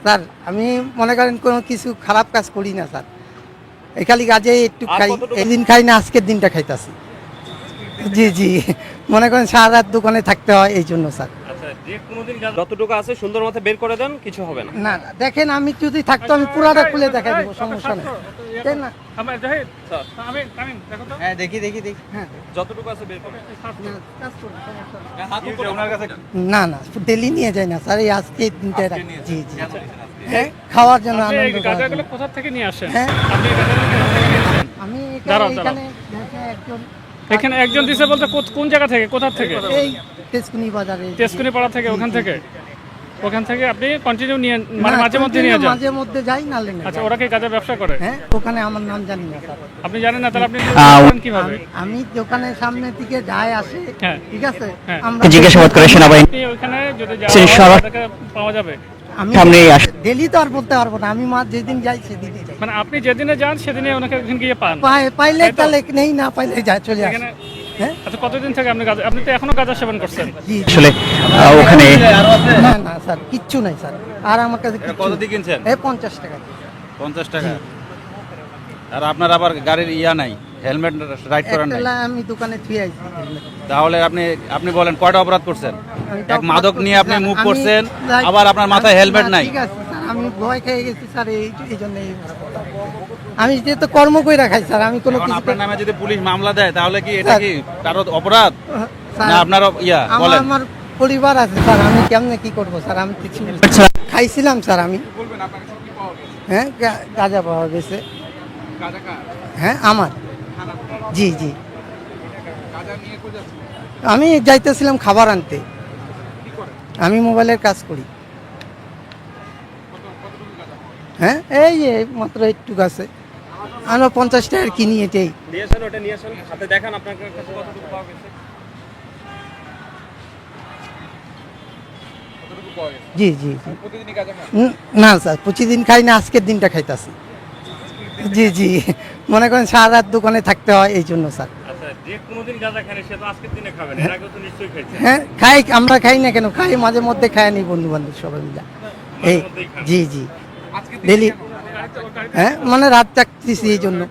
Sir আমি মনে করেন কোনো কিছু খারাপ কাজ করি না স্যার, এই খালি কাজে একটু খাই, একদিন খাই না, আজকের দিনটা খাইতাছি। জি জি, মনে করেন সারা রাত দোকানে থাকতে হয় এই জন্য স্যার। আচ্ছা, যে কোনোদিন যতটুকু আছে সুন্দর মতো বের করে দেন, কিছু হবে না। না না, দেখেন আমি যদি থাকতো আমি পুরাটা খুলে দেখাই দেবো, সমস্যা নেই, তাই না? হ্যাঁ দেখি দেখি দেখি। হ্যাঁ যতটুকু আছে বের করে না, কাজ করুন, সমস্যা নেই। না না, ডেলি নিয়ে যাই না স্যার, এই আজকে এই দিনটা রাখি। জি জি, হ্যাঁ খাওয়ার জন্য, আনন্দ করার জন্য। কোথা থেকে নিয়ে আসেন? হ্যাঁ আপনি এই গাঁজাগুলো কোথা থেকে নিয়ে আসেন? আমি দাঁড়াও, এখানে দেখে একজন এখানে একজন দিছে বলতে কোন জায়গা থেকে, কোথা থেকে? এই তেজকুনি বাজারে, তেজকুনি পাড়া থেকে, ওখান থেকে? ওখান থেকে আপনি কন্টিনিউ নিয়ে না, মানে মাঝে মধ্যে নিয়ে যান? মাঝে মধ্যে যাই না লেনে। আচ্ছা, ওরা কি গাঁজা ব্যবসা করে? হ্যাঁ, ওখানে আমার নাম জানি না স্যার। আপনি জানেন না, তাহলে আপনি জানেন কিভাবে? আমি দোকানের সামনের দিকে যাই আসে, হ্যাঁ। ঠিক আছে, হ্যাঁ। আমরা জিজ্ঞাসাবাদ করে সেনাবাহিনী আপনি ওখানে যদি যাওয়া হয়, তাদেরকে পাওয়া যাবে? আমি সামনে আসে। ডেলি তো আর বলতে পারবো না, আমি মা যেদিন যাই সেদিনই যাই। মানে আপনি যেদিনে যান সেদিনে ওনাকে ওখানে গিয়ে পান? পাইলে তাই তো? তাহলে নেই, না পাইলে যায় চলে আসে। এখানে হ্যাঁ আচ্ছা, কতদিন থেকে আপনি গাঁজা, আপনি তো এখনো গাঁজা সেবন করছেন? জি জি। আসলে ওখানে না না স্যার, কিচ্ছু নাই স্যার, আর আমার কাছে কিচ্ছু কত নেই। দিয়ে কিনছেন? এই 50 টাকা। 50 টাকা। আর আপনার আবার গাড়ির ইয়া নাই, হেলমেট রাইড করেন নাই। একবেলা আমি দোকানে থুয়ে আইছি helmet। তাহলে আপনি বলেন কয়টা অপরাধ করছেন? আমি তো এক মাদক অপরাধ নিয়ে আপনি করছি, মুভ স্যার। করছেন, আমি- আবার আপনার মাথায় হেলমেট নাই। ঠিক আছে স্যার, আমি ভয় খেয়ে গেছি স্যার, এই জন্য আমি যেহেতু কর্ম করে রাখাই স্যার, আমি কোনো এখন কিছু আপনার নামে যদি পুলিশ মামলা দেয় তাহলে কি এটা স্যার। কি কারো অপরাধ স্যার, না আপনার ইয়া বলেন? আমার পরিবার আছে স্যার, আমি কেমনে কি করবো স্যার, আমি কিছু খাইছিলাম স্যার আমি। হ্যাঁ, গাঁজা পাওয়া গেছে। হ্যাঁ আমার, জি জি, আমি যাইতেছিলাম খাবার আনতে, আমি মোবাইলের কাজ করি। হ্যাঁ, এই মাত্র একটু গাছে আমরা 50 টাকার কিনি, এটাই। নিয়ে আসেন, ওটা নিয়ে আসেন, হাতে দেখান আপনার কাছে কতটুকু পাওয়া গেছে। জি জি জি। না স্যার, প্রতিদিন খাই না, আজকের দিনটা খাইতাছি। জি জি, মনে করেন সারা রাত দোকানে থাকতে হয় এই জন্য স্যার। আচ্ছা, যে কোনোদিন গাঁজা খান সে তো আজকের দিনে খাবেন, এর আগে তো নিশ্চয়ই খাইছেন। হ্যাঁ খাই, আমরা খাই না কেন, খাই মাঝে মধ্যে, খাই নি বন্ধু বান্ধব সবাই মিলে এই। জি জি, ডেলি। হ্যাঁ, মানে রাত চাকতেছি এই জন্য।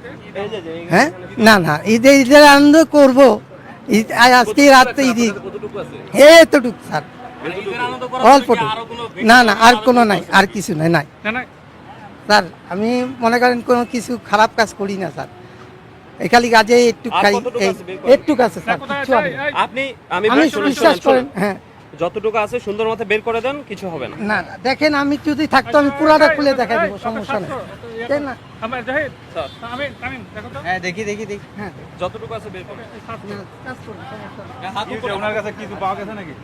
হ্যাঁ, না না, ঈদের আনন্দ করবো, আজকে রাত ঈদ, কতটুকু আছে? এতটুকু স্যার, ঈদের আনন্দ করার অল্প জন্য কি আরো কোনো না না, আর কোনো নাই, আর কিছু নাই নাই না না, স্যার, আমি মনে করেন কোনো কিছু খারাপ কাজ করি না স্যার, এই খালি কাজে একটু আর খাই, কতটুকু এই আছে বের করেন? একটু আছে স্যার, কোথায় কিচ্ছু আর আছে? নেই। আপনি আমি আমি শুনুন, বিশ্বাস শুনুন, করেন, শুনুন। হ্যাঁ। যতটুকু আছে সুন্দর মতো বের করে দেন, কিছু হবে না। না না, দেখেন আমি যদি থাকতো আমি পুরাটা খুলে দেখাই দেবো, সমস্যা নেই, তাই না? আমার জাহিদ, স্যার, আমি দেখো তো। হ্যাঁ দেখি দেখি দেখি। হ্যাঁ, যতটুকু আছে বের করেন। না, কাজ করুন, সমস্যা নেই। কি হয়েছে? ওনার কাছে কিছু পাওয়া গেছে নাকি?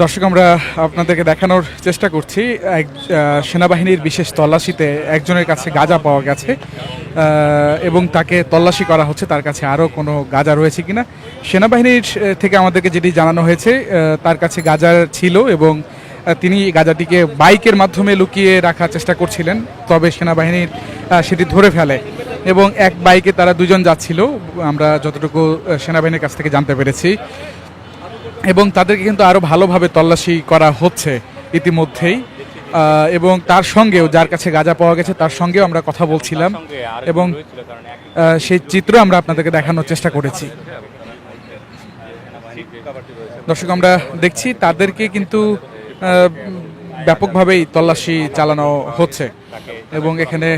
দর্শক, আমরা আপনাদেরকে দেখানোর চেষ্টা করছি সেনাবাহিনীর বিশেষ তল্লাশিতে একজনের কাছে গাঁজা পাওয়া গেছে এবং তাকে তল্লাশি করা হচ্ছে তার কাছে আরও কোনো গাঁজা রয়েছে কিনা। সেনাবাহিনীর থেকে আমাদেরকে যেটি জানানো হয়েছে, তার কাছে গাঁজা ছিল এবং তিনি গাঁজাটিকে বাইকের মাধ্যমে লুকিয়ে রাখার চেষ্টা করছিলেন, তবে সেনাবাহিনীর সেটি ধরে ফেলে এবং এক বাইকে তারা দুজন যাচ্ছিল, আমরা যতটুকু সেনাবাহিনীর কাছ থেকে জানতে পেরেছি, এবং তাদেরকে কিন্তু আরও ভালোভাবে তল্লাশি করা হচ্ছে ইতিমধ্যেই। এবং তার সঙ্গেও, যার কাছে গাঁজা পাওয়া গেছে তার সঙ্গেও আমরা কথা বলছিলাম এবং সেই চিত্র আমরা আপনাদেরকে দেখানোর চেষ্টা করেছি। দর্শক, আমরা দেখছি তাদেরকে কিন্তু ব্যাপকভাবেই তল্লাশি চালানো হচ্ছে এবং এখানে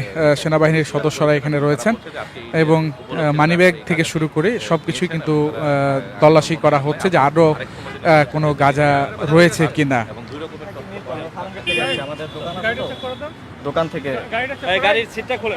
সেনাবাহিনীর সদস্যরা এখানে রয়েছেন এবং মানিব্যাগ থেকে শুরু করে সব কিছুই কিন্তু তল্লাশি করা হচ্ছে যে আরও কোনো গাঁজা রয়েছে কিনা। দোকান থেকে গাড়ির সিটটা খুলে